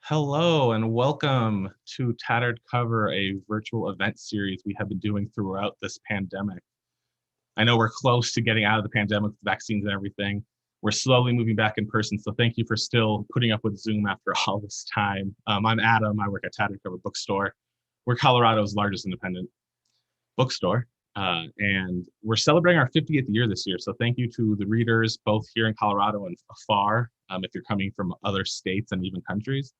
Hello and welcome to Tattered Cover, a virtual event series we have been doing throughout this pandemic. I know we're close to getting out of the pandemic with vaccines and everything. We're slowly moving back in person, so thank you for still putting up with Zoom after all this time. I'm Adam. I work at Tattered Cover Bookstore. We're Colorado's largest independent bookstore, and we're celebrating our 50th year this year. So thank you to the readers, both here in Colorado and afar, if you're coming from other states and even countries.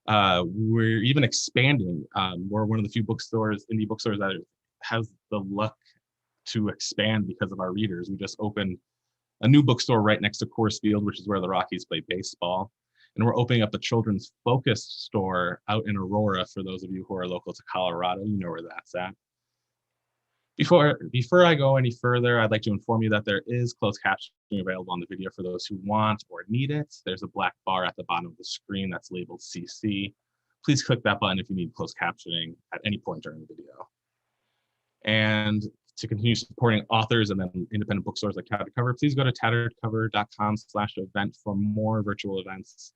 We're even expanding. We're one of the few bookstores, indie bookstores, that has the luck to expand because of our readers. We just opened a new bookstore right next to Coors Field, which is where the Rockies play baseball. And we're opening up a children's focused store out in Aurora. For those of you who are local to Colorado, you know where that's at. Before I go any further, I'd like to inform you that there is closed captioning available on the video for those who want or need it. There's a black bar at the bottom of the screen that's labeled CC. Please click that button if you need closed captioning at any point during the video. And to continue supporting authors and then independent bookstores like Tattered Cover, please go to tatteredcover.com/event for more virtual events.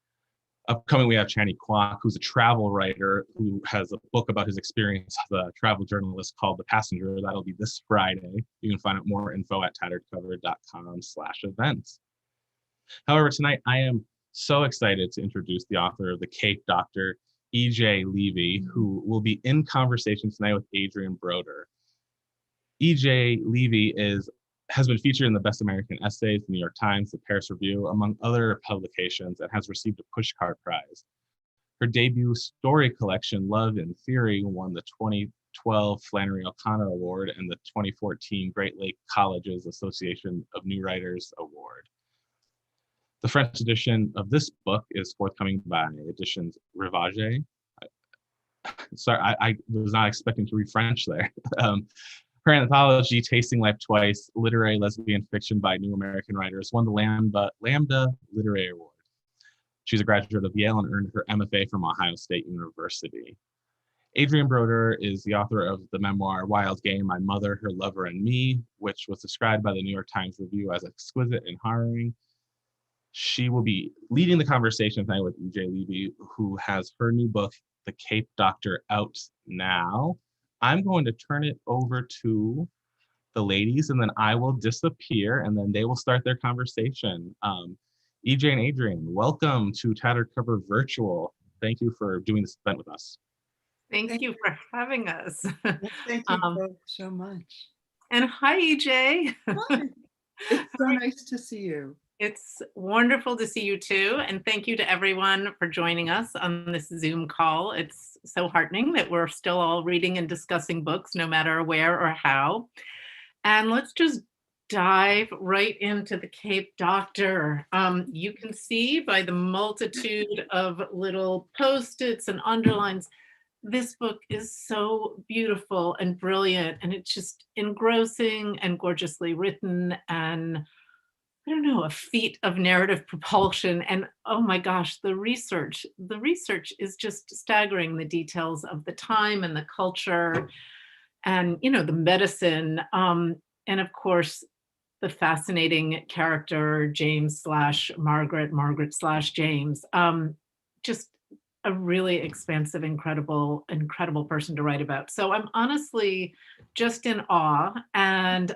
Upcoming, we have Channy Kwok, who's a travel writer who has a book about his experience as a travel journalist called The Passenger. That'll be this Friday. You can find out more info at tatteredcover.com/events. However, tonight I am so excited to introduce the author of The Cape Doctor, EJ Levy, who will be in conversation tonight with Adrienne Brodeur. EJ Levy has been featured in the Best American Essays, the New York Times, the Paris Review, among other publications, and has received a Pushcart Prize. Her debut story collection, Love in Theory, won the 2012 Flannery O'Connor Award and the 2014 Great Lake Colleges Association of New Writers Award. The French edition of this book is forthcoming by Editions Rivage. Sorry, I was not expecting to read French there. Her anthology, Tasting Life Twice, Literary Lesbian Fiction by New American Writers, won the Lambda Literary Award. She's a graduate of Yale and earned her MFA from Ohio State University. Adrienne Brodeur is the author of the memoir Wild Game, My Mother, Her Lover, and Me, which was described by the New York Times Review as exquisite and harrowing. She will be leading the conversation tonight with EJ Levy, who has her new book, The Cape Doctor, out now. I'm going to turn it over to the ladies, and then I will disappear, and then they will start their conversation. EJ and Adrienne, welcome to Tattered Cover Virtual. Thank you for doing this event with us. Thank you for having us. Thank you so much. And hi, EJ. Hi. It's so nice to see you. It's wonderful to see you too. And thank you to everyone for joining us on this Zoom call. It's so heartening that we're still all reading and discussing books, no matter where or how. And let's just dive right into The Cape Doctor. You can see by the multitude of little Post-its and underlines, this book is so beautiful and brilliant, and it's just engrossing and gorgeously written, and I don't know, a feat of narrative propulsion. And oh my gosh, the research is just staggering, the details of the time and the culture and, the medicine. And of course, the fascinating character, James/Margaret/James. Just a really expansive, incredible person to write about. So I'm honestly just in awe. And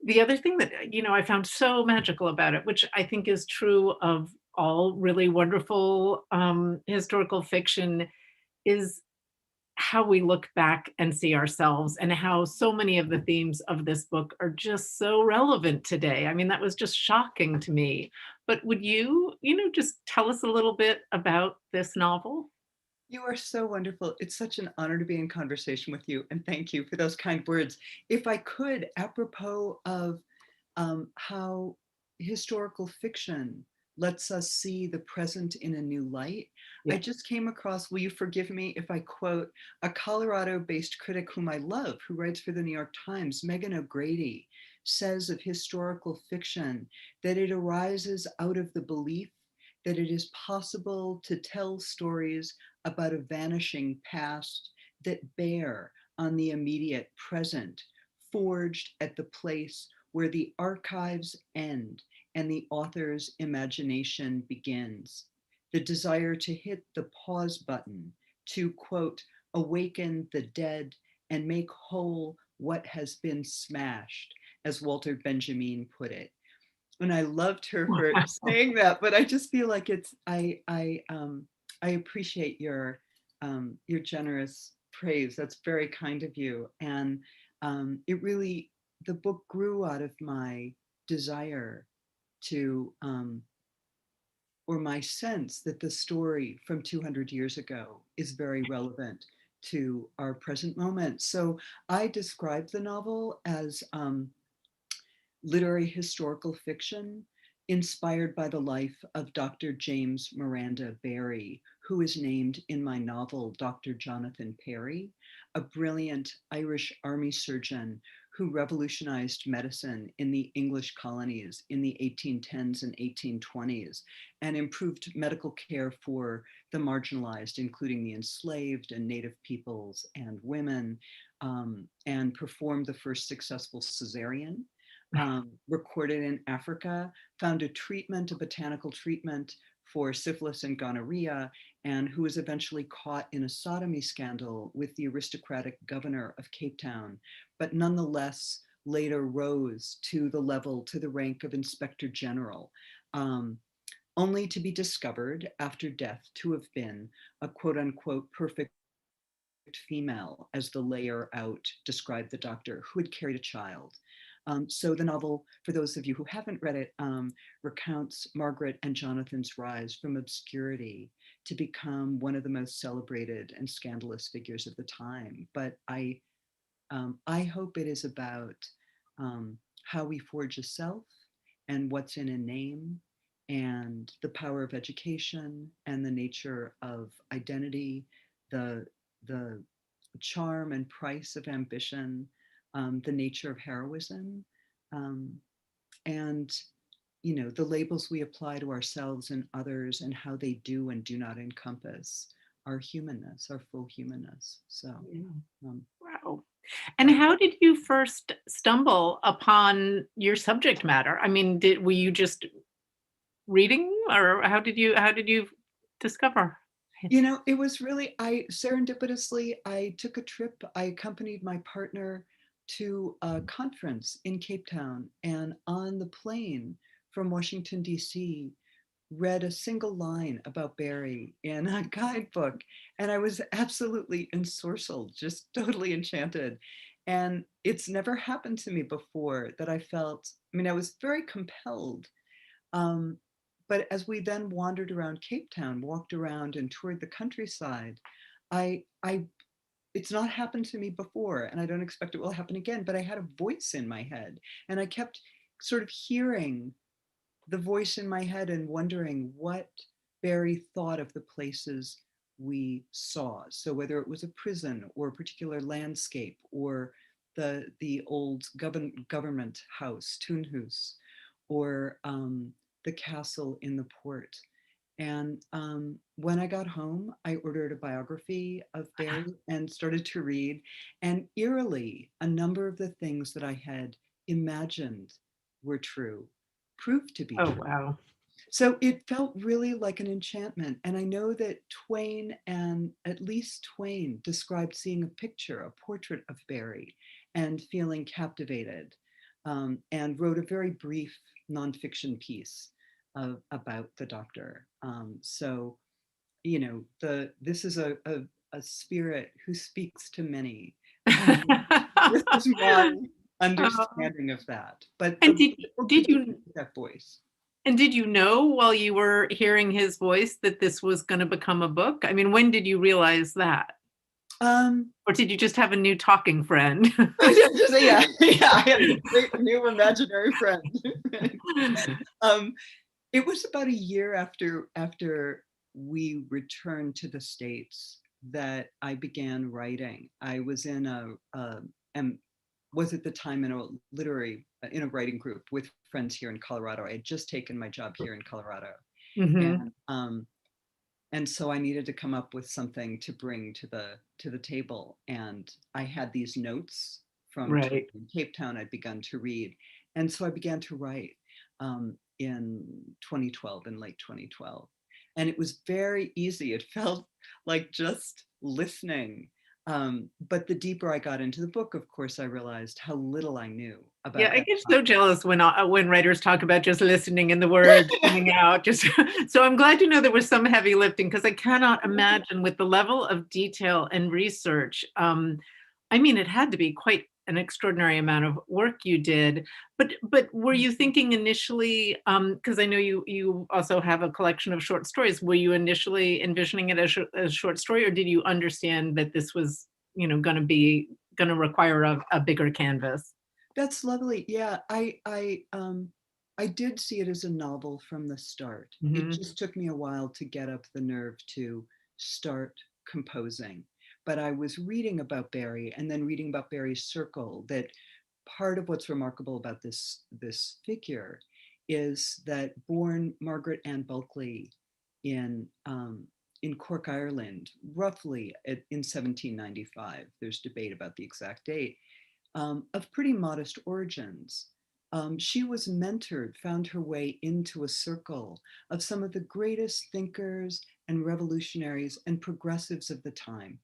the other thing that, I found so magical about it, which I think is true of all really wonderful historical fiction, is how we look back and see ourselves, and how so many of the themes of this book are just so relevant today. I mean, that was just shocking to me. But would you, just tell us a little bit about this novel? You are so wonderful. It's such an honor to be in conversation with you, and thank you for those kind words. If I could, apropos of how historical fiction lets us see the present in a new light, I just came across, will you forgive me if I quote a Colorado-based critic whom I love, who writes for the New York Times, Megan O'Grady, says of historical fiction that it arises out of the belief that it is possible to tell stories about a vanishing past that bear on the immediate present, forged at the place where the archives end and the author's imagination begins. the desire to hit the pause button, to quote, awaken the dead and make whole what has been smashed, as Walter Benjamin put it. And I loved her for saying that, but I just feel like it's, I appreciate your generous praise. That's very kind of you. And it really, the book grew out of my desire to, or my sense that the story from 200 years ago is very relevant to our present moment. So I describe the novel as literary historical fiction inspired by the life of Dr. James Miranda Barry, who is named in my novel Dr. Jonathan Perry, a brilliant Irish army surgeon who revolutionized medicine in the English colonies in the 1810s and 1820s and improved medical care for the marginalized, including the enslaved and native peoples and women, and performed the first successful cesarean recorded in Africa, found a treatment, a botanical treatment for syphilis and gonorrhea, and who was eventually caught in a sodomy scandal with the aristocratic governor of Cape Town, but nonetheless later rose to the rank of Inspector General, only to be discovered after death to have been a quote unquote perfect female, as the layer out described the doctor, who had carried a child. So the novel, for those of you who haven't read it, recounts Margaret and Jonathan's rise from obscurity to become one of the most celebrated and scandalous figures of the time. But I hope it is about how we forge a self and what's in a name and the power of education and the nature of identity, the charm and price of ambition, the nature of heroism, and the labels we apply to ourselves and others and how they do and do not encompass our humanness, our full humanness. So, wow. And how did you first stumble upon your subject matter? I mean, were you just reading, or how did you discover? It was really, serendipitously, I took a trip. I accompanied my partner to a conference in Cape Town, and on the plane from Washington, D.C., read a single line about Barry in a guidebook, and I was absolutely ensorcelled, just totally enchanted. And it's never happened to me before that I felt, I was very compelled. But as we then wandered around Cape Town, walked around and toured the countryside, I it's not happened to me before, and I don't expect it will happen again, but I had a voice in my head, and I kept sort of hearing the voice in my head and wondering what Barry thought of the places we saw. So whether it was a prison or a particular landscape or the old government house, Toonhouse, or the castle in the port. And when I got home, I ordered a biography of Barry and started to read. And eerily, a number of the things that I had imagined were true proved to be Oh, true. wow. So it felt really like an enchantment. And I know that Twain, and at least Twain, described seeing a picture, a portrait of Barry, and feeling captivated, and wrote a very brief nonfiction piece about the doctor. So, this is a spirit who speaks to many. This is my understanding of that. But And did you that voice? And did you know while you were hearing his voice that this was going to become a book? I mean, when did you realize that? Or did you just have a new talking friend? Yeah, I had a great new imaginary friend. It was about a year after we returned to the States that I began writing. I was in was at the time in a writing group with friends here in Colorado. I had just taken my job here in Colorado, and so I needed to come up with something to bring to the table. And I had these notes from Cape Town I'd begun to read, and so I began to write in 2012, in late 2012. And it was very easy. It felt like just listening. But the deeper I got into the book, of course, I realized how little I knew Yeah, about I that get so topic. jealous when writers talk about just listening and the words coming out. Just so I'm glad to know there was some heavy lifting because I cannot imagine with the level of detail and research. I mean, it had to be quite an extraordinary amount of work you did. But were you thinking initially? Because I know you also have a collection of short stories. Were you initially envisioning it as a short story, or did you understand that this was going to require a bigger canvas? That's lovely. Yeah, I did see it as a novel from the start. It Mhm. just took me a while to get up the nerve to start composing. But I was reading about Barry and then reading about Barry's circle, that part of what's remarkable about this figure is that born Margaret Ann Bulkley in in Cork, Ireland, roughly in 1795. There's debate about the exact date, of pretty modest origins. She was mentored, found her way into a circle of some of the greatest thinkers and revolutionaries and progressives of the time.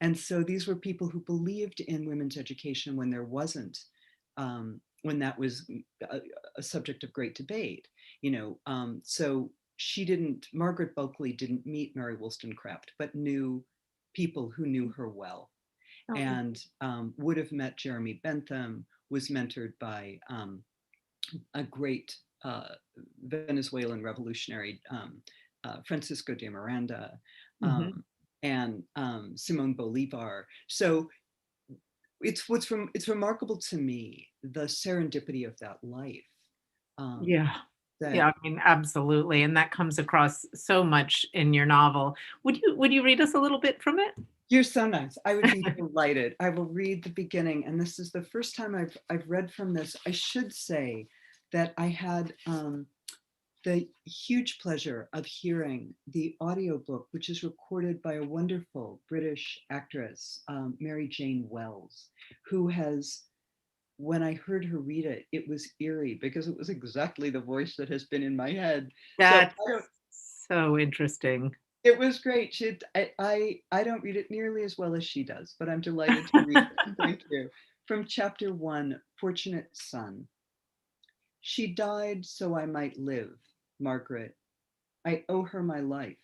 And so these were people who believed in women's education when there wasn't, when that was a subject of great debate. So Margaret Bulkley didn't meet Mary Wollstonecraft, but knew people who knew her well, Oh, and would have met Jeremy Bentham, was mentored by a great Venezuelan revolutionary, Francisco de Miranda, mhm. and Simon Bolivar. So it's remarkable to me, the serendipity of that life. Um, Yeah. Yeah, that I mean, absolutely, and that comes across so much in your novel. Would you read us a little bit from it? You're so nice. I would be delighted. I will read the beginning, and this is the first time I've read from this. I should say that I had the huge pleasure of hearing the audiobook, which is recorded by a wonderful British actress, Mary Jane Wells, who has, when I heard her read it, it was eerie because it was exactly the voice that has been in my head. So That's I don't, so interesting. it was great. I don't read it nearly as well as she does, but I'm delighted to read it. Thank you. From chapter 1, Fortunate Son. She died so I might live, Margaret. I owe her my life.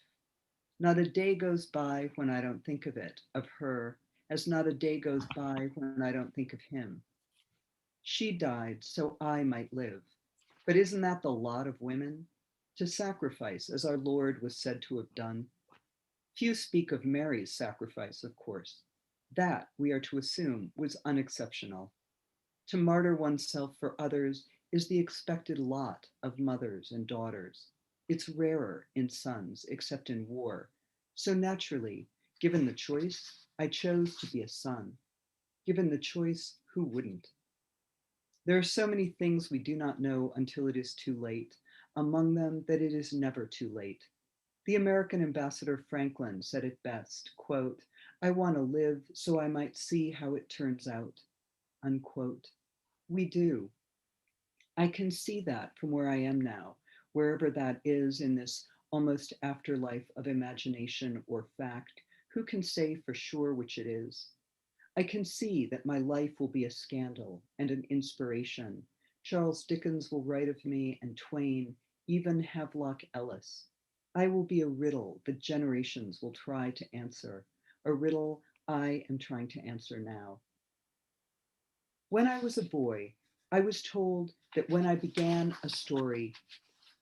Not a day goes by when I don't think of it, of her, as not a day goes by when I don't think of him. She died so I might live. But isn't that the lot of women? To sacrifice, as our Lord was said to have done. Few speak of Mary's sacrifice, of course. That, we are to assume, was unexceptional. To martyr oneself for others is the expected lot of mothers and daughters. It's rarer in sons, except in war. So naturally, given the choice, I chose to be a son. Given the choice, who wouldn't? There are so many things we do not know until it is too late, among them that it is never too late. The American ambassador Franklin said it best, quote, I want to live so I might see how it turns out, unquote. We do. I can see that from where I am now, wherever that is in this almost afterlife of imagination or fact. Who can say for sure which it is? I can see that my life will be a scandal and an inspiration. Charles Dickens will write of me, and Twain, even Havelock Ellis. I will be a riddle that generations will try to answer, a riddle I am trying to answer now. When I was a boy, I was told that when I began a story,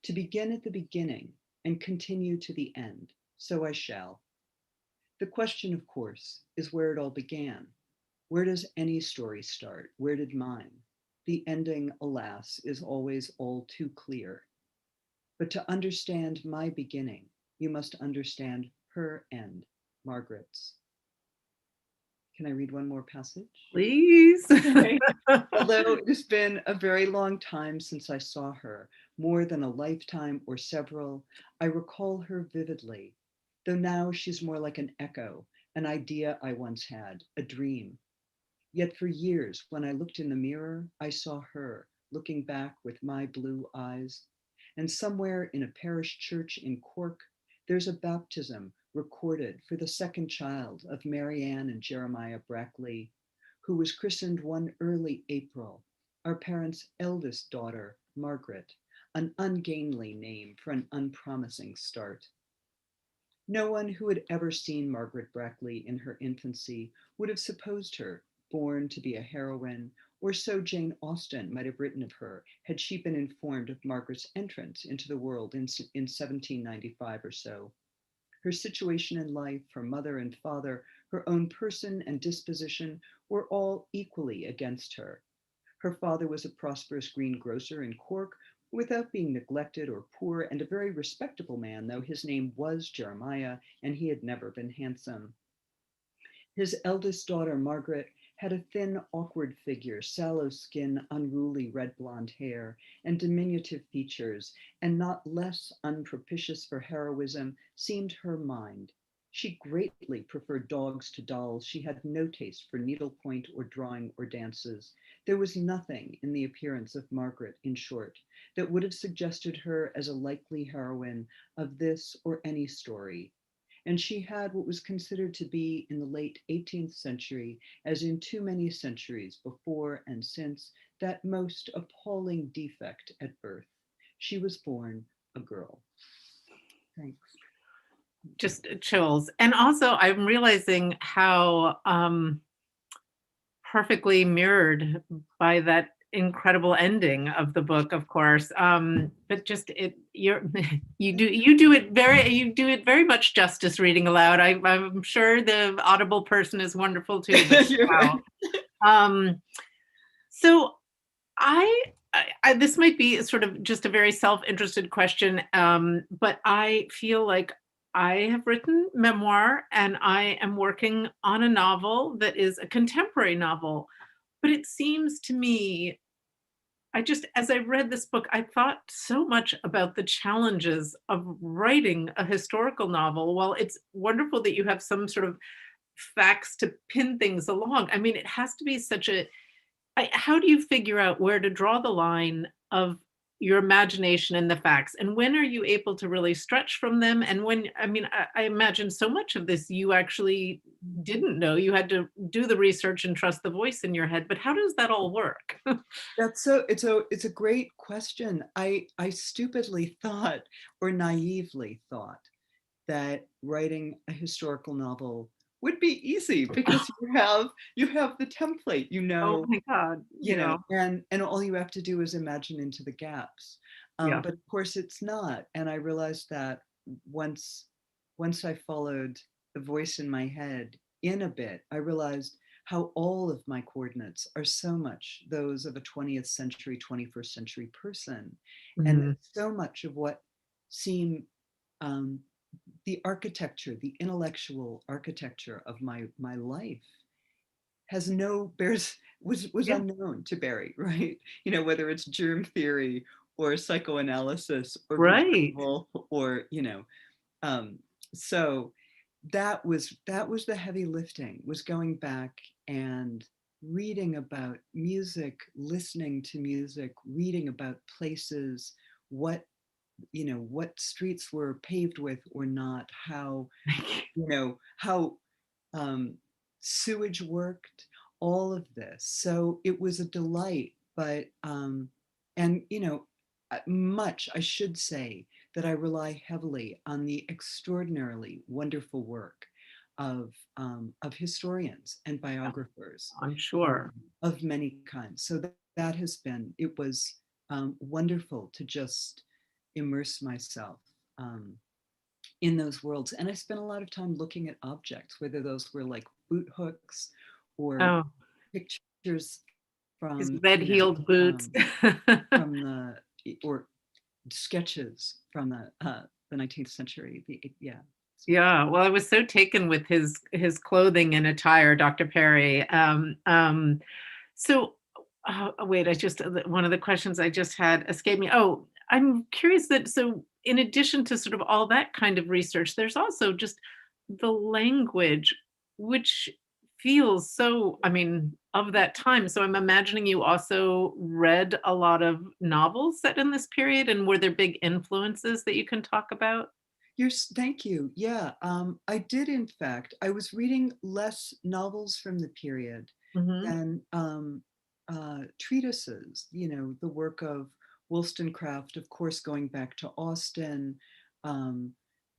to begin at the beginning and continue to the end. So I shall. The question, of course, is where it all began. Where does any story start? Where did mine? The ending, alas, is always all too clear. But to understand my beginning, you must understand her end, Margaret's. Can I read one more passage? Please. Okay. Although it has been a very long time since I saw her, more than a lifetime or several, I recall her vividly, though now she's more like an echo, an idea I once had, a dream. Yet for years, when I looked in the mirror, I saw her looking back with my blue eyes. And somewhere in a parish church in Cork, There's a baptism recorded for the second child of Mary Ann and Jeremiah Brackley, who was christened one early April, our parents' eldest daughter, Margaret, an ungainly name for an unpromising start. No one who had ever seen Margaret Brackley in her infancy would have supposed her born to be a heroine, or so Jane Austen might have written of her had she been informed of Margaret's entrance into the world in 1795 or so. Her situation in life, her mother and father, her own person and disposition were all equally against her. Her father was a prosperous greengrocer in Cork, without being neglected or poor, and a very respectable man, though his name was Jeremiah and he had never been handsome. His eldest daughter, Margaret, had a thin, awkward figure, sallow skin, unruly red blonde hair, and diminutive features, and not less unpropitious for heroism seemed her mind. She greatly preferred dogs to dolls. She had no taste for needlepoint or drawing or dances. There was nothing in the appearance of Margaret, in short, that would have suggested her as a likely heroine of this or any story. And she had what was considered to be in the late 18th century, as in too many centuries before and since, that most appalling defect at birth. She was born a girl. Thanks. Just chills. And also, I'm realizing how perfectly mirrored by that incredible ending of the book, of course. But just you do it very much justice reading aloud. I'm sure the Audible person is wonderful too. But, wow. So I this might be sort of just a very self-interested question, but I feel like I have written memoir and I am working on a novel that is a contemporary novel. But it seems to me, as I read this book, I thought so much about the challenges of writing a historical novel. While it's wonderful that you have some sort of facts to pin things along, I mean, it has to be how do you figure out where to draw the line of your imagination and the facts? And when are you able to really stretch from them? And I imagine so much of this you actually didn't know. You had to do the research and trust the voice in your head. But how does that all work? It's a great question. I stupidly thought, or naively thought, that writing a historical novel would be easy because you have the template, Oh my God. and all you have to do is imagine into the gaps. Yeah. But of course it's not. And I realized that once I followed the voice in my head in a bit, I realized how all of my coordinates are so much those of a 20th century, 21st century person. And so much of what seem the architecture, the intellectual architecture of my life was unknown to Barry, right? Whether it's germ theory or psychoanalysis or Right. retrieval or so that was the heavy lifting, was going back and reading about music, listening to music, reading about places, what streets were paved with or not, how sewage worked, all of this. So it was a delight, but and much, I should say, that I rely heavily on the extraordinarily wonderful work of historians and biographers. I'm sure. Of many kinds. So it was wonderful to just immerse myself in those worlds. And I spent a lot of time looking at objects, whether those were like boot hooks or pictures His from red-heeled boots. from the or sketches from the 19th century. Yeah, well, I was so taken with his clothing and attire, Dr. Perry. So wait, one of the questions I just had escaped me. Oh, I'm curious so in addition to sort of all that kind of research, there's also just the language, which feels so, of that time. So I'm imagining you also read a lot of novels set in this period, and were there big influences that you can talk about? Thank you. Yeah, I did, in fact. I was reading less novels from the period Hmm. than treatises, the work of Wollstonecraft, of course, going back to Austen. Um,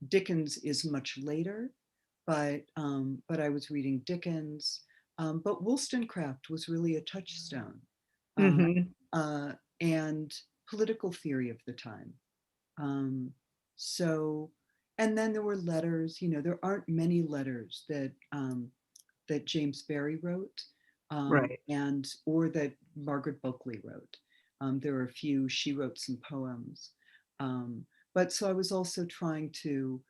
Dickens is much later, but I was reading Dickens. But Wollstonecraft was really a touchstone, uh, Hmm. uh, and political theory of the time. Um, so, and then there were letters. There aren't many letters that James Barrie wrote, Right. and or that Margaret Bulkley wrote. There are a few. She wrote some poems, um, but so I was also trying to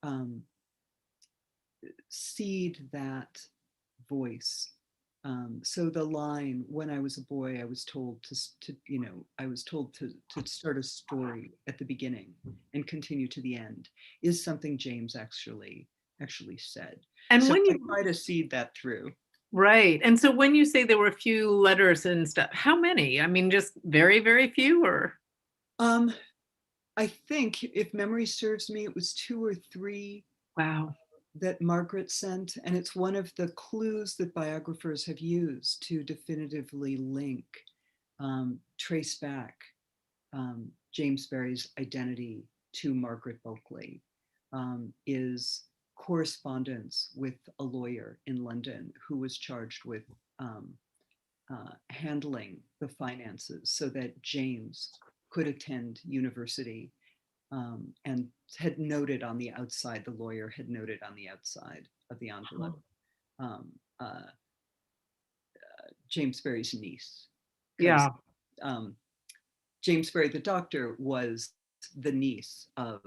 um, seed that voice. So the line, "When I was a boy, I was told I was told to start a story at the beginning and continue to the end," is something James actually said. And So when I you try to seed that through. Right. And so when you say there were a few letters and stuff, how many? I mean, just very, very few or? Um, I think, if memory serves me, it was two or three Wow. that Margaret sent, and it's one of the clues that biographers have used to definitively trace back James Barrie's identity to Margaret Bulkley, is correspondence with a lawyer in London who was charged with um, handling the finances so that James could attend university, and had noted on the outside, the lawyer had noted on the outside of the envelope, Oh, um, uh, James Barrie's niece, because yeah. um, James Barrie, the doctor, was the niece of,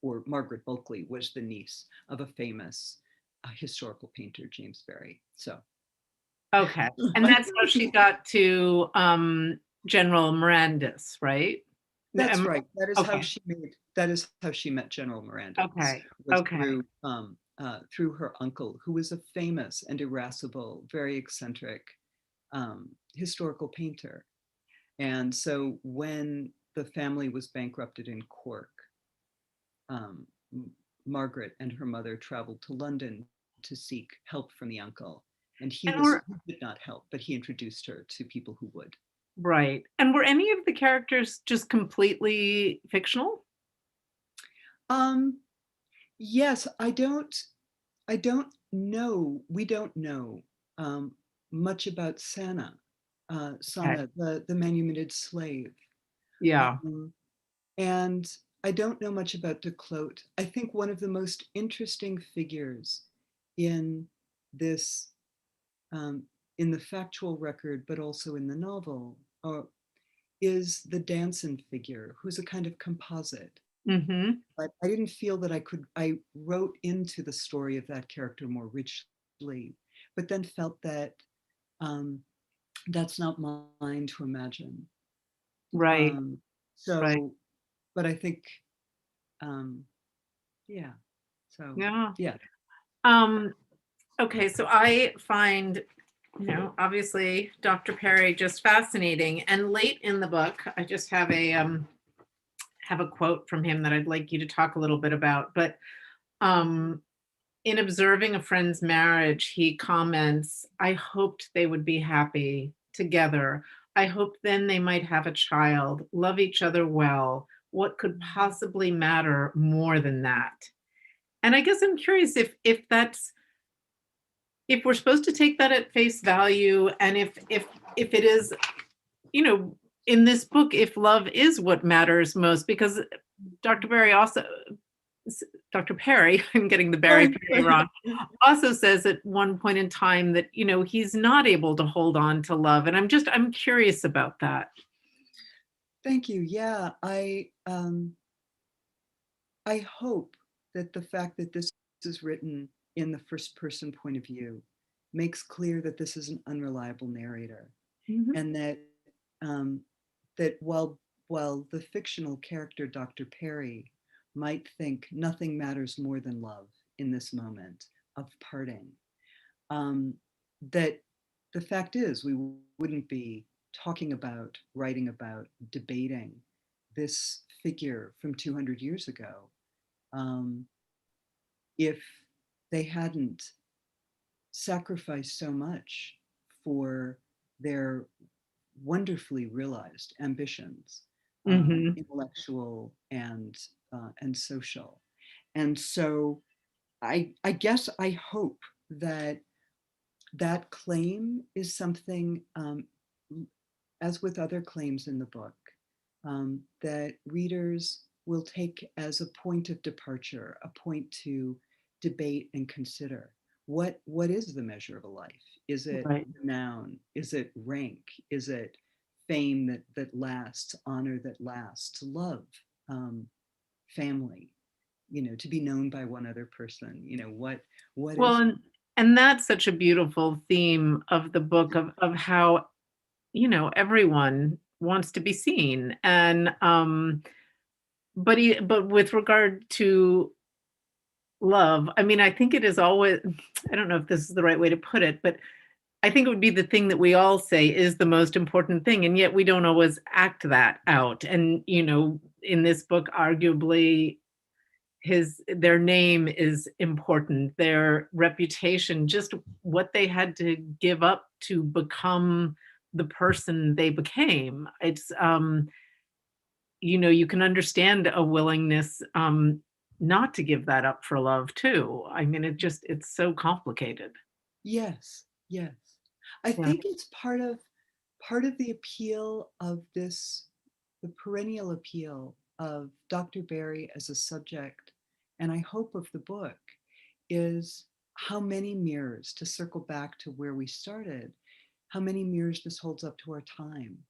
or Margaret Bulkley was the niece of a famous historical painter, James Barrie. So, Okay. And that's how she got to General Mirandus, right? that's Um, right. okay. That is how she met General Mirandus, Okay. was Okay. through her uncle, who was a famous and irascible, very eccentric historical painter. And so when the family was bankrupted in Cork, um, Margaret and her mother traveled to London to seek help from the uncle. And And were he did not help, but he introduced her to people who would. right. And were any of the characters just completely fictional? Um, yes, I don't know, we don't know um, much about Okay. Sana, the manumitted slave. Yeah. Um, and I don't know much about de Clote. I think one of the most interesting figures in this, um, in the factual record, but also in the novel, is the Danson figure, who's a kind of composite. Hmm. But I didn't feel that I wrote into the story of that character more richly, but then felt that um, that's not mine to imagine. Right. Um, Right. so, but I think, um, yeah, so Yeah. yeah. Um, okay. So I find, obviously Dr. Perry just fascinating. And late in the book, I just have a quote from him that I'd like you to talk a little bit about. But um, in observing a friend's marriage, he comments, "I hoped they would be happy together. I hoped then they might have a child, love each other well. What could possibly matter more than that?" And I guess I'm curious if we're supposed to take that at face value, and if it is, you know, in this book, if love is what matters most, because Dr. Barry also Dr. Perry, I'm getting the Barry Right, Perry right. wrong, also says at one point in time that, he's not able to hold on to love. And I'm curious about that. Thank you. Yeah, I hope that the fact that this is written in the first person point of view makes clear that this is an unreliable narrator, Mhm. and um, that while the fictional character Dr. Perry might think nothing matters more than love in this moment of parting, um, that the fact is we wouldn't be talking about, writing about, debating this figure from 200 years ago, if they hadn't sacrificed so much for their wonderfully realized ambitions, Hmm. intellectual and social. And so I guess I hope that that claim is something, as with other claims in the book, that readers will take as a point of departure, a point to debate and consider. What is the measure of a life? Is it Right. renown? Is it rank? Is it fame that lasts, honor that lasts, love, family? To be known by one other person. What Well, is and that's such a beautiful theme of the book, of how, everyone wants to be seen. And but with regard to love, I mean, I think it is always, I don't know if this is the right way to put it, but I think it would be the thing that we all say is the most important thing, and yet we don't always act that out. And in this book, arguably, their name is important, their reputation, just what they had to give up to become the person they became. It's you can understand a willingness not to give that up for love too. I mean, it's so complicated. Yes, yes. I Yeah. think it's part of the appeal of this, the perennial appeal of Dr. Barry as a subject, and I hope of the book, is how many mirrors, to circle back to where we started, how many mirrors this holds up to our time,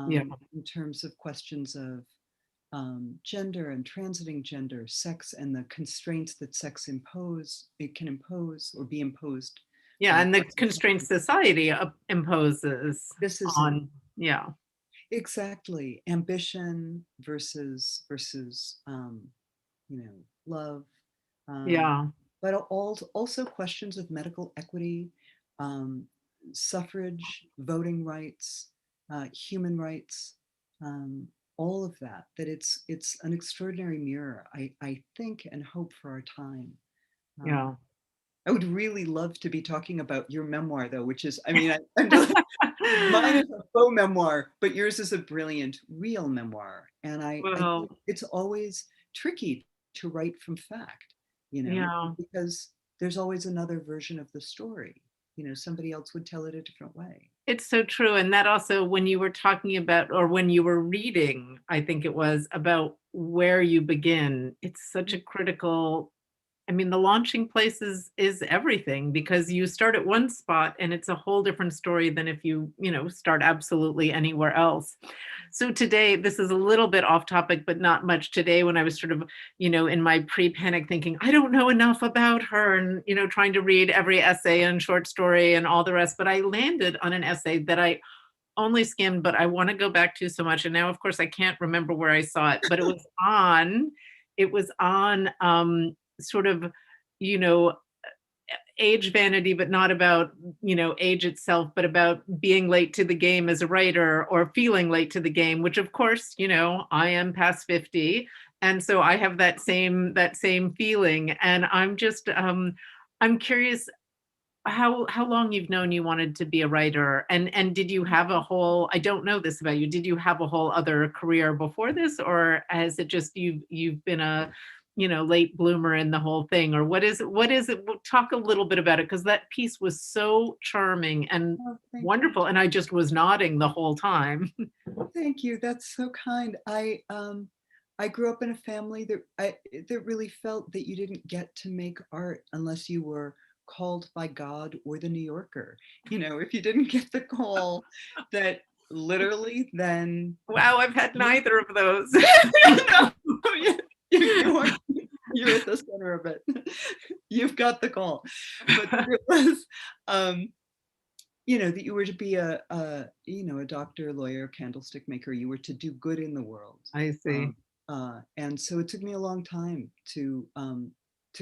Yeah. in terms of questions of gender and transiting gender, sex, and the constraints that sex it can impose or be imposed. Yeah, and the constraints society imposes This is it. on, yeah. Exactly. Ambition versus love, um, Yeah. but also questions of medical equity, um, suffrage, voting rights, human rights, um, all of that. That it's an extraordinary mirror, I think and hope, for our time. Um, Yeah. I would really love to be talking about your memoir, though, which is, I mean, I'm just, mine is a faux memoir, but yours is a brilliant, real memoir. And I Well, think it's always tricky to write from fact, yeah. because there's always another version of the story. Somebody else would tell it a different way. It's so true. And that also, when you were talking about, or when you were reading, I think it was about where you begin, it's such a critical, I mean, the launching place is everything, because you start at one spot and it's a whole different story than if you start absolutely anywhere else. So today, this is a little bit off topic, but not much. Today, when I was sort of, in my pre-panic thinking, I don't know enough about her, and, trying to read every essay and short story and all the rest, but I landed on an essay that I only skimmed, but I want to go back to so much. And now, of course, I can't remember where I saw it, but it was on sort of, you know, age vanity, but not about, age itself, but about being late to the game as a writer, or feeling late to the game, which of course, I am past 50. And so I have that same feeling. And I'm curious how long you've known you wanted to be a writer, and did you have a whole, I don't know this about you, did you have a whole other career before this, or has it just you've been a late bloomer in the whole thing, or what is it? Talk a little bit about it, because that piece was so charming and Oh, thank you. wonderful, and I just was nodding the whole time. Thank you. That's so kind. I grew up in a family that really felt that you didn't get to make art unless you were called by God or the New Yorker. If you didn't get the call, that literally then Wow, I've had you, neither of those. no, you're at the center of it. You've got the call. But that it was that you were to be a doctor, lawyer, candlestick maker. You were to do good in the world. I see. And so it took me a long time to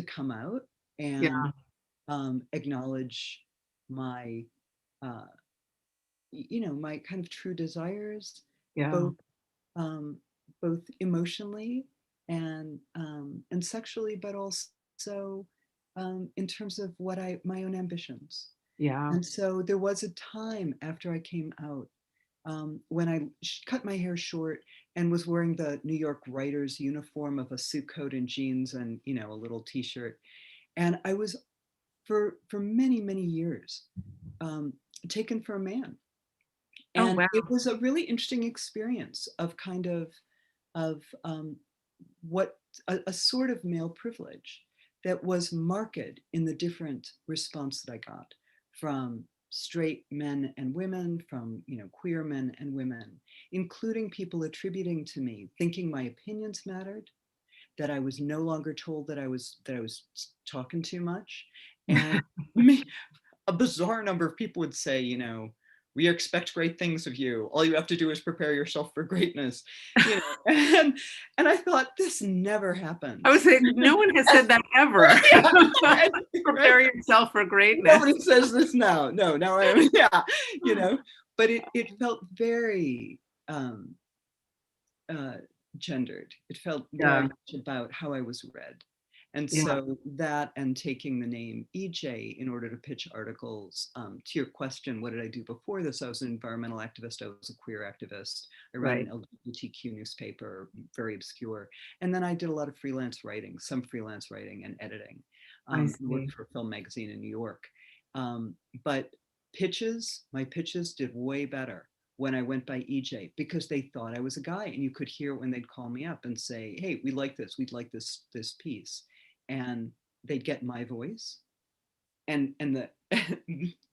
come out and Yeah. acknowledge my uh, my kind of true desires, Yeah. both um, both emotionally and sexually, but also in terms of my own ambitions. Yeah. And so there was a time after I came out when I cut my hair short and was wearing the New York writer's uniform of a suit coat and jeans and, you know, a little t-shirt. And I was for many years taken for a man. Oh, And wow. it was a really interesting experience of kind of what a sort of male privilege that was marked in the different response that I got from straight men and women, from, you know, queer men and women, including people attributing to me, thinking my opinions mattered, that I was no longer told that I was talking too much, and me, a bizarre number of people would say, you know, we expect great things of you. All you have to do is prepare yourself for greatness, you know. And I thought, this never happens. I would say no one has said that ever. Right, Prepare right. yourself for greatness. Nobody says this now. No, now I am, yeah, you know. But it felt very uh, gendered. It felt very Yeah. much about how I was read. And Yeah. so that, and taking the name EJ in order to pitch articles, to your question, what did I do before this? I was an environmental activist. I was a queer activist. I ran Right. an LGBTQ newspaper, very obscure. And then I did a lot of freelance writing, some freelance writing and editing. I Worked see. for a film magazine in New York. But my pitches did way better when I went by EJ, because they thought I was a guy, and you could hear when they'd call me up and say, "Hey, we like this. We'd like this piece," and they'd get my voice, and the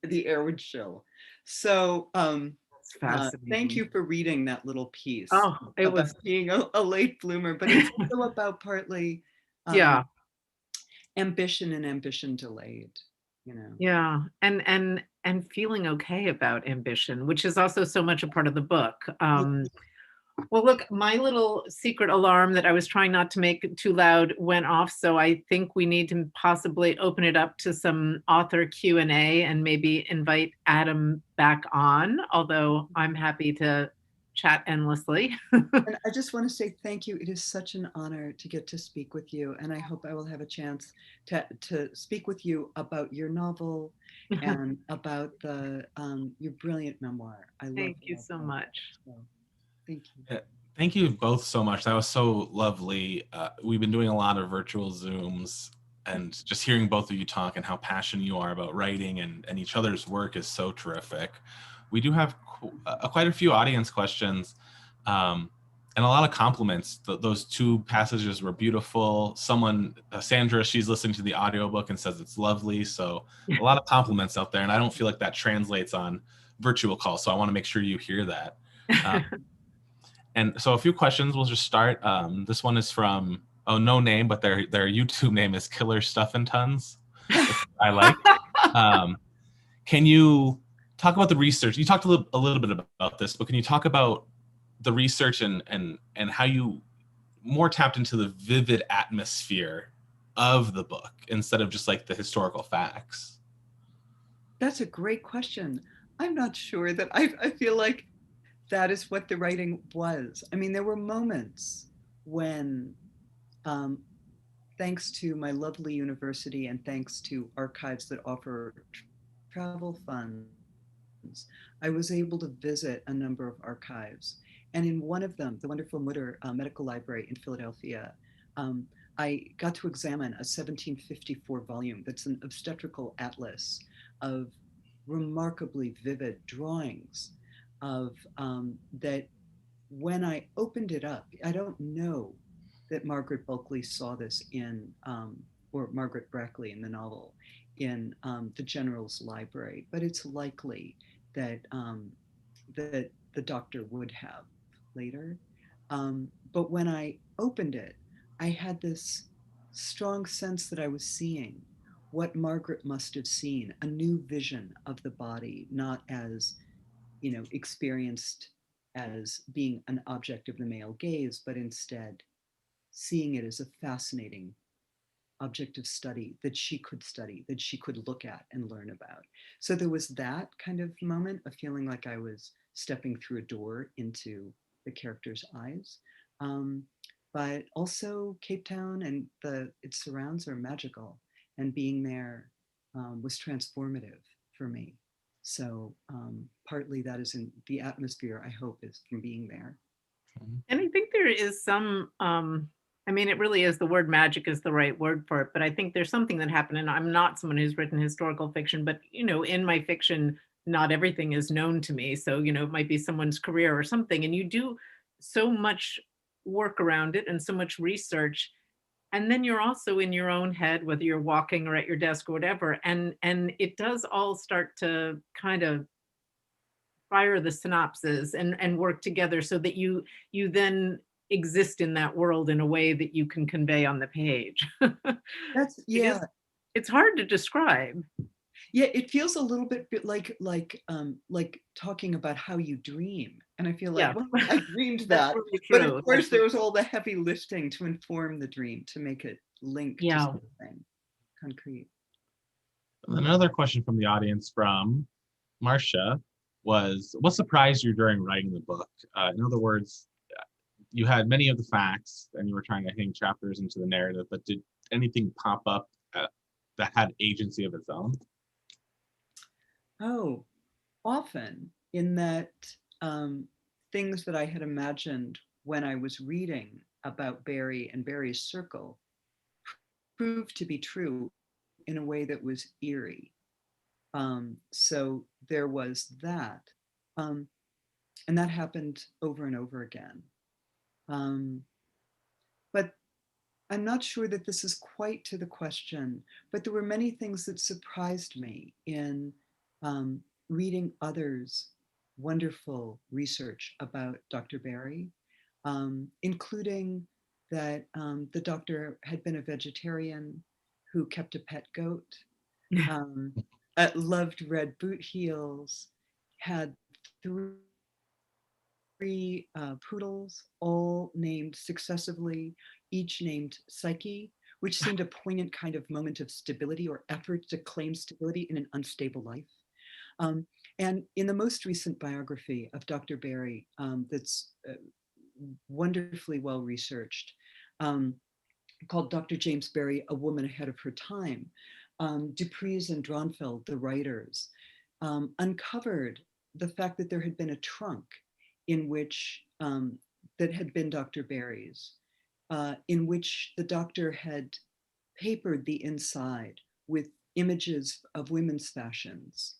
the air would chill. So It's thank fascinating. you for reading that little piece Oh, it about was, being a late bloomer, but it's also about partly yeah. ambition and ambition delayed. You know. Yeah. And feeling okay about ambition, which is also so much a part of the book. Well, look, my little secret alarm that I was trying not to make too loud went off, so I think we need to possibly open it up to some author Q&A and maybe invite Adam back on, although I'm happy to chat endlessly. And I just want to say thank you. It is such an honor to get to speak with you. And I hope I will have a chance to speak with you about your novel and about your brilliant memoir. I love Thank you that so about that. much. So thank you. Thank you both so much. That was so lovely. We've been doing a lot of virtual Zooms, and just hearing both of you talk and how passionate you are about writing and each other's work is so terrific. We do have quite a few audience questions, and a lot of compliments. Those two passages were beautiful. Someone, Sandra, she's listening to the audiobook and says it's lovely. So a lot of compliments out there, and I don't feel like that translates on virtual calls. So I want to make sure you hear that. And so a few questions, we'll just start. This one is from, no name, but their YouTube name is Killer Stuff and Tons, which I like. Can you talk about the research? You talked a little bit about this, but can you talk about the research and how you more tapped into the vivid atmosphere of the book instead of just like the historical facts? That's a great question. I'm not sure that I feel like that is what the writing was. I mean, there were moments when, thanks to my lovely university and thanks to archives that offer travel funds, I was able to visit a number of archives. And in one of them, the wonderful Mutter Medical Library in Philadelphia, um, I got to examine a 1754 volume that's an obstetrical atlas of remarkably vivid drawings of that. When I opened it up, I don't know that Margaret Bulkley saw this or Margaret Brackley in the novel, in the General's Library, but it's likely that that the doctor would have later. But when I opened it, I had this strong sense that I was seeing what Margaret must have seen, a new vision of the body, not as, you know, experienced as being an object of the male gaze, but instead seeing it as a fascinating object of study, that she could look at and learn about. So there was that kind of moment of feeling like I was stepping through a door into the character's eyes. Um, but also Cape Town and its surrounds are magical, and being there was transformative for me. So partly that is in the atmosphere, I hope, is from being there. And I think there is some, I mean, it really is, the word magic is the right word for it, but I think there's something that happened, and I'm not someone who's written historical fiction, but, in my fiction, not everything is known to me. So, it might be someone's career or something, and you do so much work around it and so much research. And then you're also in your own head, whether you're walking or at your desk or whatever. And it does all start to kind of fire the synopses and work together so that you then exist in that world in a way that you can convey on the page. That's It is, yeah. it's hard to describe. Yeah, it feels a little bit like talking about how you dream. And I feel like, Yeah. well, I dreamed That's that. really But of true. course, there was all the heavy lifting to inform the dream, to make it link to Yeah. something concrete. And another question from the audience from Marcia was, what surprised you during writing the book? In other words, you had many of the facts and you were trying to hang chapters into the narrative, but did anything pop up that had agency of its own? Oh, often in that things that I had imagined when I was reading about Barry and Barry's circle proved to be true in a way that was eerie. So there was that. Um, and that happened over and over again. But I'm not sure that this is quite to the question, but there were many things that surprised me in reading others' wonderful research about Dr. Barry, including that the doctor had been a vegetarian who kept a pet goat, um, loved red boot heels, had three poodles, all named successively, each named Psyche, which seemed a poignant kind of moment of stability or effort to claim stability in an unstable life. Um, and in the most recent biography of Dr. Barry, that's wonderfully well researched, called Dr. James Barry, A Woman Ahead of Her Time, Dupries and Dronfeld, the writers, uncovered the fact that there had been a trunk in which, that had been Dr. Barry's, in which the doctor had papered the inside with images of women's fashions.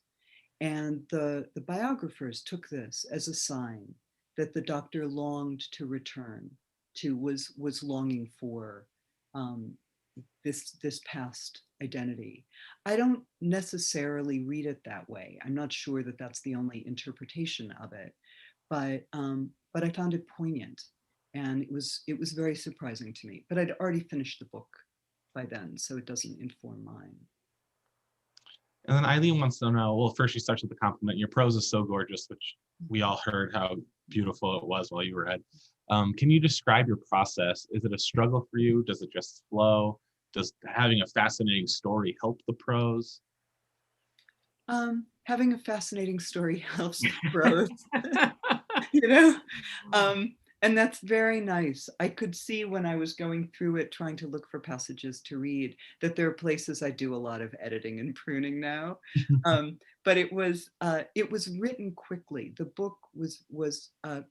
And the biographers took this as a sign that the doctor longed to return to, was longing for um, this past identity. I don't necessarily read it that way. I'm not sure that that's the only interpretation of it, but I found it poignant, and it was very surprising to me. But I'd already finished the book by then, so it doesn't inform mine. And then Eileen wants to know, well, first she starts with the compliment. Your prose is so gorgeous, which we all heard how beautiful it was while you were read. Can you describe your process? Is it a struggle for you? Does it just flow? Does having a fascinating story help the prose? Having a fascinating story helps the prose, you know? And that's very nice. I could see when I was going through it, trying to look for passages to read, that there are places I do a lot of editing and pruning now. But it was written quickly. The book was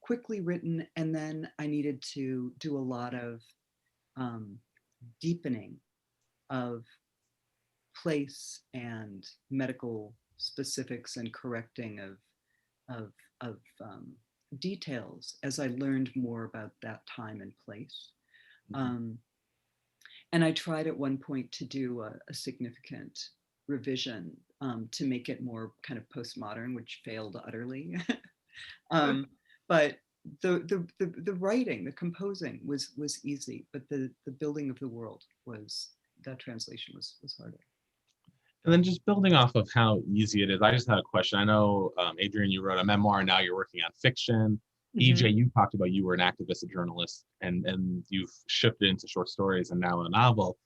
quickly written, and then I needed to do a lot of deepening of place and medical specifics and correcting of details as I learned more about that time and place. And I tried at one point to do a significant revision to make it more kind of postmodern, which failed utterly. But the writing, the composing was easy, but the building of the world that translation was harder. And then just building off of how easy it is, I just had a question. I know, Adrienne, you wrote a memoir, now you're working on fiction. EJ, you talked about you were an activist, a journalist, and you've shifted into short stories and now a novel.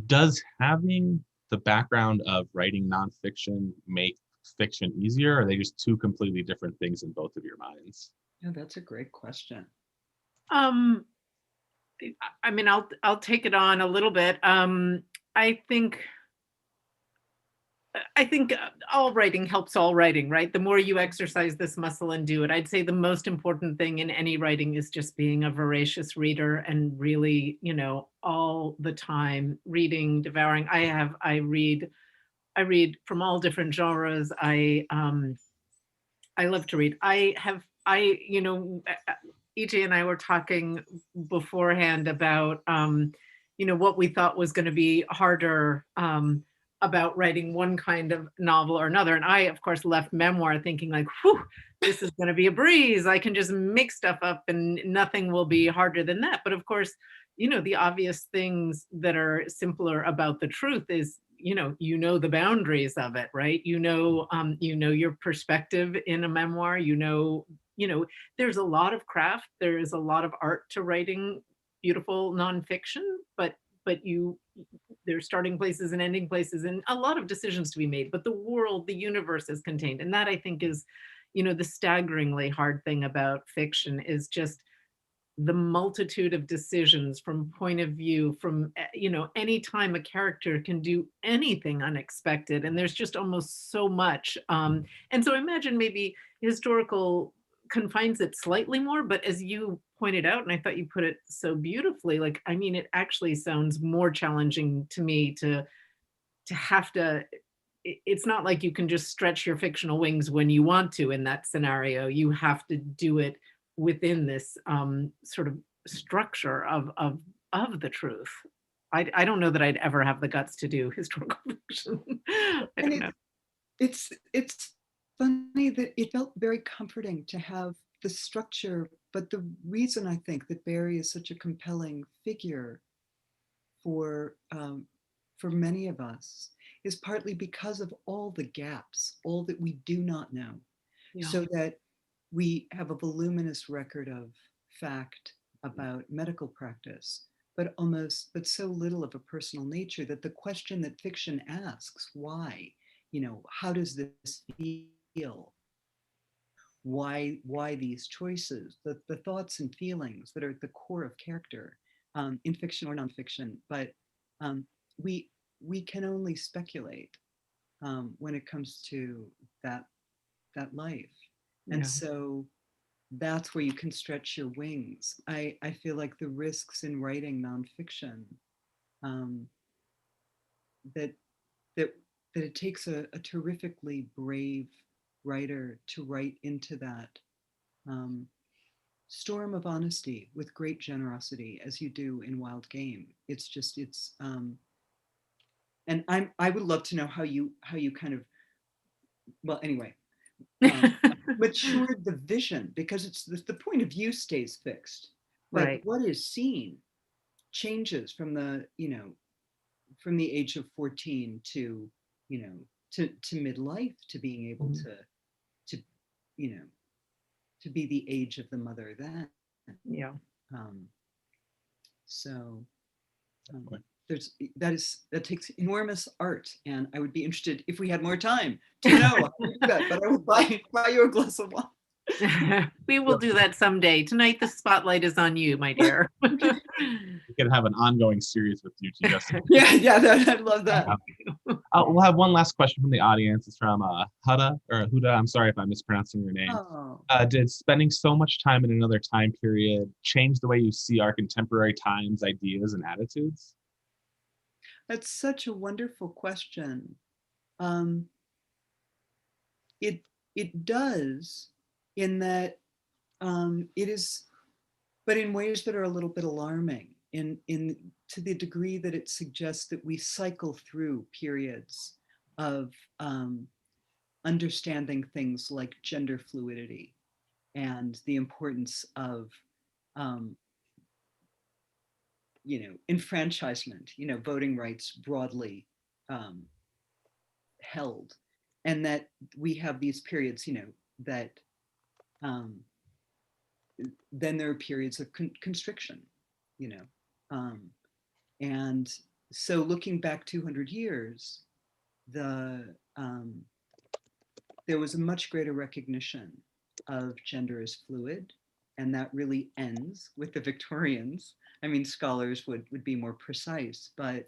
Does having the background of writing nonfiction make fiction easier, or are they just two completely different things in both of your minds? Yeah, that's a great question. I mean, I'll take it on a little bit. I think I think all writing helps all writing, right? The more you exercise this muscle and do it, I'd say the most important thing in any writing is just being a voracious reader and really, all the time reading, devouring. I read from all different genres. I love to read. EJ and I were talking beforehand about, what we thought was going to be harder about writing one kind of novel or another. And I, of course, left memoir thinking like, whew, this is going to be a breeze. I can just make stuff up and nothing will be harder than that. But of course, the obvious things that are simpler about the truth is the boundaries of it, right? Your perspective in a memoir. There's a lot of craft, there is a lot of art to writing beautiful nonfiction, but there's starting places and ending places and a lot of decisions to be made, but the universe is contained, and that I think is the staggeringly hard thing about fiction is just the multitude of decisions from point of view from anytime a character can do anything unexpected, and there's just almost so much, and so I imagine maybe historical confines it slightly more, but as you pointed out, and I thought you put it so beautifully, like, I mean, it actually sounds more challenging to me to have to it's not like you can just stretch your fictional wings when you want to in that scenario. You have to do it within this sort of structure of the truth. I don't know that I'd ever have the guts to do historical fiction. I And don't know. it's funny that it felt very comforting to have the structure, but the reason I think that Barry is such a compelling figure for many of us is partly because of all the gaps, all that we do not know, Yeah. so that we have a voluminous record of fact about medical practice, but so little of a personal nature that the question that fiction asks, why, how does this feel? Why these choices? The thoughts and feelings that are at the core of character, in fiction or nonfiction, but um, we can only speculate when it comes to that life. And Yeah. so that's where you can stretch your wings. I feel like the risks in writing nonfiction, um, that that that it takes a terrifically brave writer to write into that um, storm of honesty with great generosity, as you do in Wild Game. And I would love to know how you kind of, well, anyway, um, matured the vision, because it's the point of view stays fixed, but Right. what is seen changes from from the age of 14 to to midlife, to being able Mhm. to you know to be the age of the mother then. Yeah. um, so there's that takes enormous art, and I would be interested, if we had more time, to know how you do that. But I will buy you a glass of wine. We will do that someday. Tonight, the spotlight is on you, my dear. We could have an ongoing series with you two, Justin. Yeah, I'd love that. We'll have one last question from the audience. It's from Huda. I'm sorry if I'm mispronouncing your name. Oh, Did spending so much time in another time period change the way you see our contemporary times, ideas, and attitudes? that's such a wonderful question. Um, it it does, in that it is, but in ways that are a little bit alarming, in to the degree that it suggests that we cycle through periods of understanding things like gender fluidity and the importance of um, enfranchisement, voting rights broadly um, held, and that we have these periods, that um, then there are periods of constriction, you know, um, and so looking back 200 years, the there was a much greater recognition of gender as fluid, and that really ends with the Victorians. I mean, scholars would be more precise, but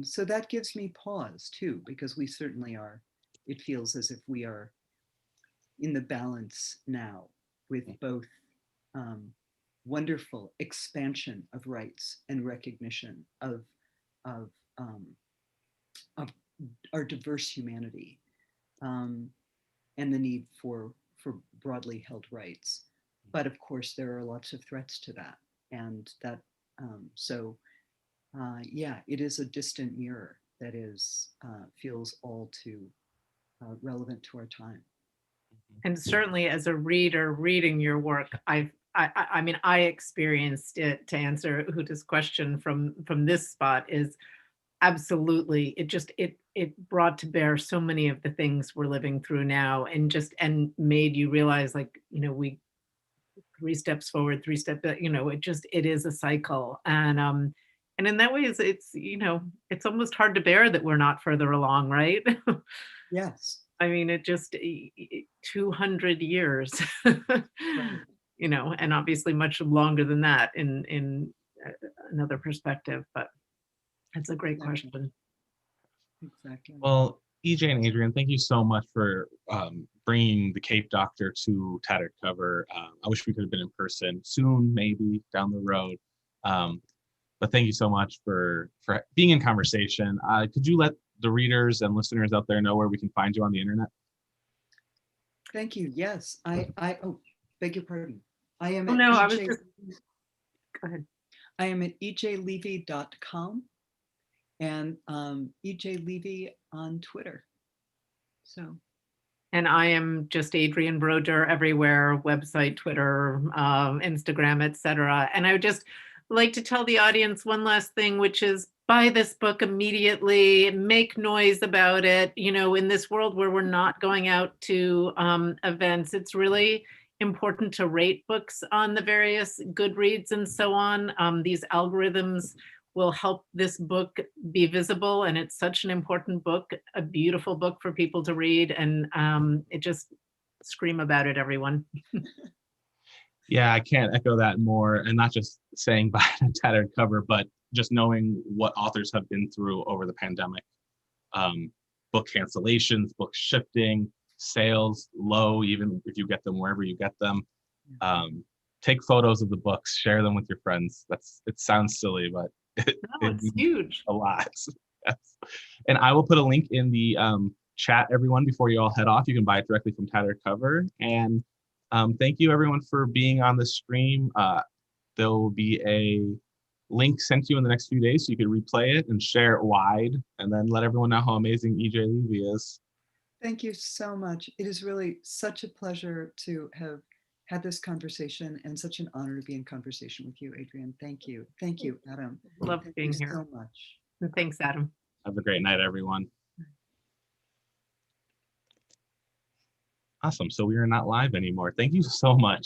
so that gives me pause too, because we certainly are, it feels as if we are in the balance now with both wonderful expansion of rights and recognition of, um, of our diverse humanity, and the need for broadly held rights. But of course, there are lots of threats to that, and that yeah, it is a distant mirror that is feels all too relevant to our time. And certainly as a reader reading your work, I mean, I experienced it, to answer Huda's question from this spot, is absolutely, it brought to bear so many of the things we're living through now, and made you realize, like, we 3 steps forward, 3 steps back, it is a cycle. And in that way, it's almost hard to bear that we're not further along, right? Yes. I mean, 200 years, Right. and obviously much longer than that in another perspective, but that's a great Exactly. question. Exactly. Well, EJ and Adrienne, thank you so much for bringing the Cape Doctor to Tattered Cover. I wish we could have been in person soon, maybe down the road. But thank you so much for being in conversation. Could you let the readers and listeners out there know where we can find you on the internet? Thank you. Yes, oh, beg your pardon. I am Oh at no, I was EJ, just, go ahead. I am at ejlevy.com and EJ Levy on Twitter. So. And I am just Adrienne Brodeur everywhere, website, Twitter, Instagram, etc. And I would just like to tell the audience one last thing, which is buy this book immediately, make noise about it. In this world where we're not going out to events, it's really important to rate books on the various Goodreads and so on. These algorithms will help this book be visible, and it's such an important book, a beautiful book for people to read, and it just scream about it, everyone. Yeah, I can't echo that more, and not just saying buy a Tattered Cover, but just knowing what authors have been through over the pandemic. Book cancellations, book shifting, sales low, even if you get them wherever you get them. Take photos of the books, share them with your friends. It sounds silly, but it's huge. A lot. Yes. And I will put a link in the chat, everyone, before you all head off. You can buy it directly from Tattered Cover. And thank you, everyone, for being on the stream. There will be a link sent to you in the next few days so you can replay it and share it wide, and then let everyone know how amazing EJ Levy is. Thank you so much. It is really such a pleasure to have had this conversation, and such an honor to be in conversation with you, Adrienne. Thank you. Thank you, Adam. Love being here. So much. And thanks, Adam. Have a great night, everyone. Awesome. So we are not live anymore. Thank you so much.